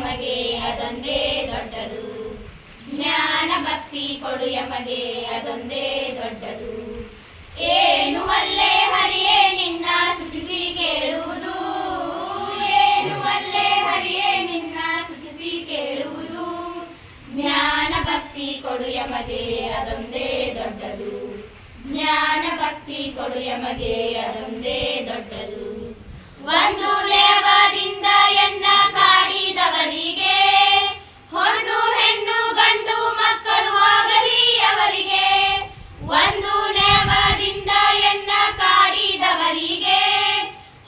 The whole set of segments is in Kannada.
ಯಮಗೆ ಅದೊಂದೇ ದೊಡ್ಡದು. ಜ್ಞಾನ ಭಕ್ತಿ ಕೊಡು ಯಮಗೆ ಅದೊಂದೇ ದೊಡ್ಡದು. ಏನು ಅಲ್ಲೇ ಹರಿಯೇ ನಿನ್ನ ಸ್ತುತಿಸಿ ಕೇಳುವುದು, ಏನು ಅಲ್ಲೇ ಹರಿಯೇ ನಿನ್ನ ಸ್ತುತಿಸಿ ಕೇಳುವುದು. ಜ್ಞಾನ ಭಕ್ತಿ ಕೊಡು ಯಮಗೆ ಅದೊಂದೇ ದೊಡ್ಡದು. ಜ್ಞಾನ ಭಕ್ತಿ ಕೊಡು ಯಮಗೆ ಅದೊಂದೇ ದೊಡ್ಡದು. ಒಂದು ಲೇವದಿಂದ ಎಣ್ಣ ಕಾಡಿದವರಿಗೆ ಹೊಣ್ಣು ಹೆಣ್ಣು ಗಂಡು ಮಕ್ಕಳು ಆಗಲಿ ಅವರಿಗೆ. ಒಂದು ನೇಮದಿಂದ ಎಣ್ಣ ಕಾಡಿದವರಿಗೆ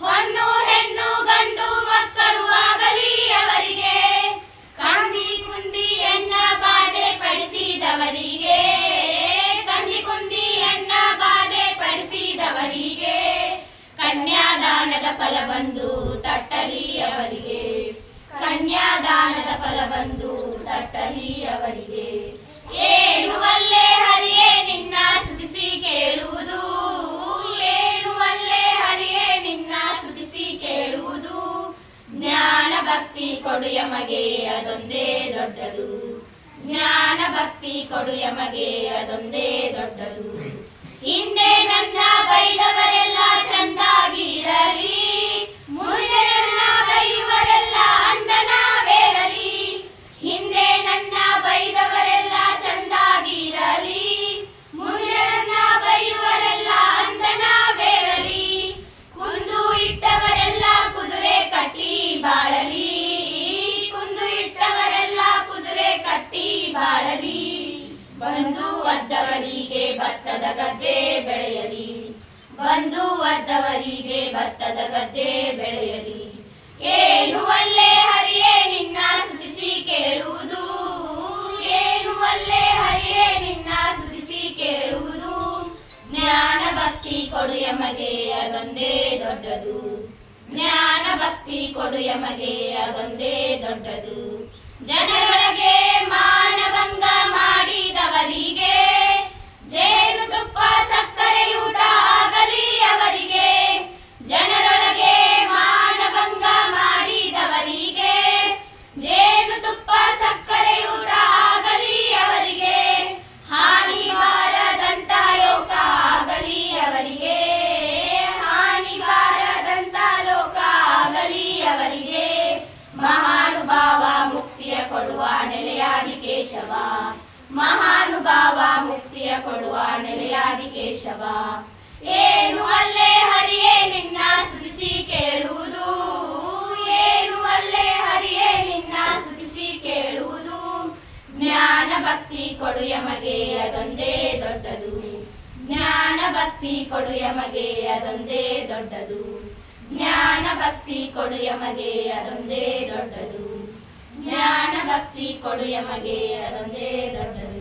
ಹೊಣ್ಣು ಹೆಣ್ಣು ಗಂಡು ಮಕ್ಕಳು ಆಗಲಿ ಅವರಿಗೆ. ಕಂದಿ ಕುಂದಿ ಎಣ್ಣ ಬಾಧೆ ಪಡಿಸಿದವರಿಗೆ, ಕಂದಿ ಕುಂದಿ ಎಣ್ಣ ಬಾಧೆ ಪಡಿಸಿದವರಿಗೆ ಕನ್ಯಾದಾನದ ಫಲ ಬಂದು ತಟ್ಟಲಿ ಅವರಿಗೆ. ಕನ್ಯಾದಾನದ ಫಲ ಬಂದು ತಟ್ಟಲಿ ಅವರಿಗೆ. ಏನು ಅಲ್ಲೇ ಹರಿಯೇ ನಿನ್ನ ಸ್ತುತಿಸಿ ಕೇಳುವುದು, ಏನು ಅಲ್ಲೇ ಹರಿಯೇ ನಿನ್ನ ಸ್ತುತಿಸಿ ಕೇಳುವುದು. ಜ್ಞಾನ ಭಕ್ತಿ ಕೊಡು ಯಮಗೆ ಅದೊಂದೇ ದೊಡ್ಡದು. ಜ್ಞಾನ ಭಕ್ತಿ ಕೊಡು ಯಮಗೆ ಅದೊಂದೇ ದೊಡ್ಡದು. ಹಿಂದೆ ನನ್ನ ಬೈದವರೆಲ್ಲ ಚಂದಾಗಿರಲಿ, ಮುಂದೆ ನನ್ನ ಬೈಯುವರೆಲ್ಲ ಅಂದನವೇರಲಿ. ಹಿಂದೆ ನನ್ನ ಬೈದವರೆಲ್ಲ ಚಂದಾಗಿರಲಿ, ಮುಂದೆ ನನ್ನ ಬೈಯುವರೆಲ್ಲ ಅಂದನವೇರಲಿ. ಕುಂದು ಇಟ್ಟವರೆಲ್ಲ ಕುದುರೆ ಕಟ್ಟಿ ಬಾಳಲಿ, ಕುಂದು ಇಟ್ಟವರೆಲ್ಲ ಕುದುರೆ ಕಟ್ಟಿ ಬಾಳಲಿ. ಬಂದು ಒದ್ದವರಿಗೆ ಭತ್ತದ ಗದ್ದೆ ಬೆಳೆಯಲಿ, ಬಂದು ಒದ್ದವರಿಗೆ ಭತ್ತದ ಗದ್ದೆ ಬೆಳೆಯಲಿ. ಏನು ಅಲ್ಲೇ ಹರಿಯೇ ನಿನ್ನ ಸ್ತುತಿಸಿ ಕೇಳುವುದು, ಏನು ಅಲ್ಲೇ ಹರಿಯೇ ನಿನ್ನ ಸ್ತುತಿಸಿ ಕೇಳುವುದು. ಜ್ಞಾನ ಭಕ್ತಿ ಕೊಡು ಯಮಗೆ ಅದೊಂದೇ ದೊಡ್ಡದು. ಜ್ಞಾನ ಭಕ್ತಿ ಕೊಡು ಯಮಗೆ ಅದೊಂದೇ ದೊಡ್ಡದು. ಜನರೊಳಗೆ ಮಾನಭಂಗ ಮಾಡಿದವರಿಗೆ ಜೇನುತುಪ್ಪ ಸಕ್ಕರೆಯೂಟ ಆಗಲಿ ಅವರಿಗೆ. ಜನರೊಳಗೆ ಮಾನಭಂಗ ಮಾಡಿದವರಿಗೆ ಜೇನುತುಪ್ಪ ಸಕ್ಕರೆಯೂಟ ಆಗಲಿ ಅವರಿಗೆ. ಹಾನಿ ಬಾರದಂತ ಲೋಕ ಆಗಲಿ ಅವರಿಗೆ, ಹಾನಿ ಬಾರದಂತ ಲೋಕ ಆಗಲಿ ಅವರಿಗೆ. ಮಹಾನುಭಾವ ಮುಕ್ತಿಯ ಕೊಡುವ ನೆಲೆಯಾದಿ ಕೇಶವ, ಮಹಾನುಭಾವ ಮುಕ್ತಿಯ ಕೊಡುವ ನೆಲೆಯಾದಿ ಕೇಶವ. ಏನು ಅಲ್ಲೇ ಹರಿಯೇ ನಿನ್ನ ಸ್ತುತಿಸಿ ಕೇಳುವುದು, ಏನು ಅಲ್ಲೇ ಹರಿಯೇ ನಿನ್ನ ಸ್ತುತಿಸಿ ಕೇಳುವುದು. ಜ್ಞಾನ ಭಕ್ತಿ ಕೊಡು ಯಮಗೆ ಅದೊಂದೇ ದೊಡ್ಡದು. ಜ್ಞಾನ ಭಕ್ತಿ ಕೊಡು ಯಮಗೆ ಅದೊಂದೇ ದೊಡ್ಡದು. ಜ್ಞಾನ ಭಕ್ತಿ ಕೊಡು ಯಮಗೆ ಅದೊಂದೇ ದೊಡ್ಡದು. ಜ್ಞಾನ ಭಕ್ತಿ ಕೊಡು ಯಮಗೆ ಅದೊಂದೇ ದೊಡ್ಡದು.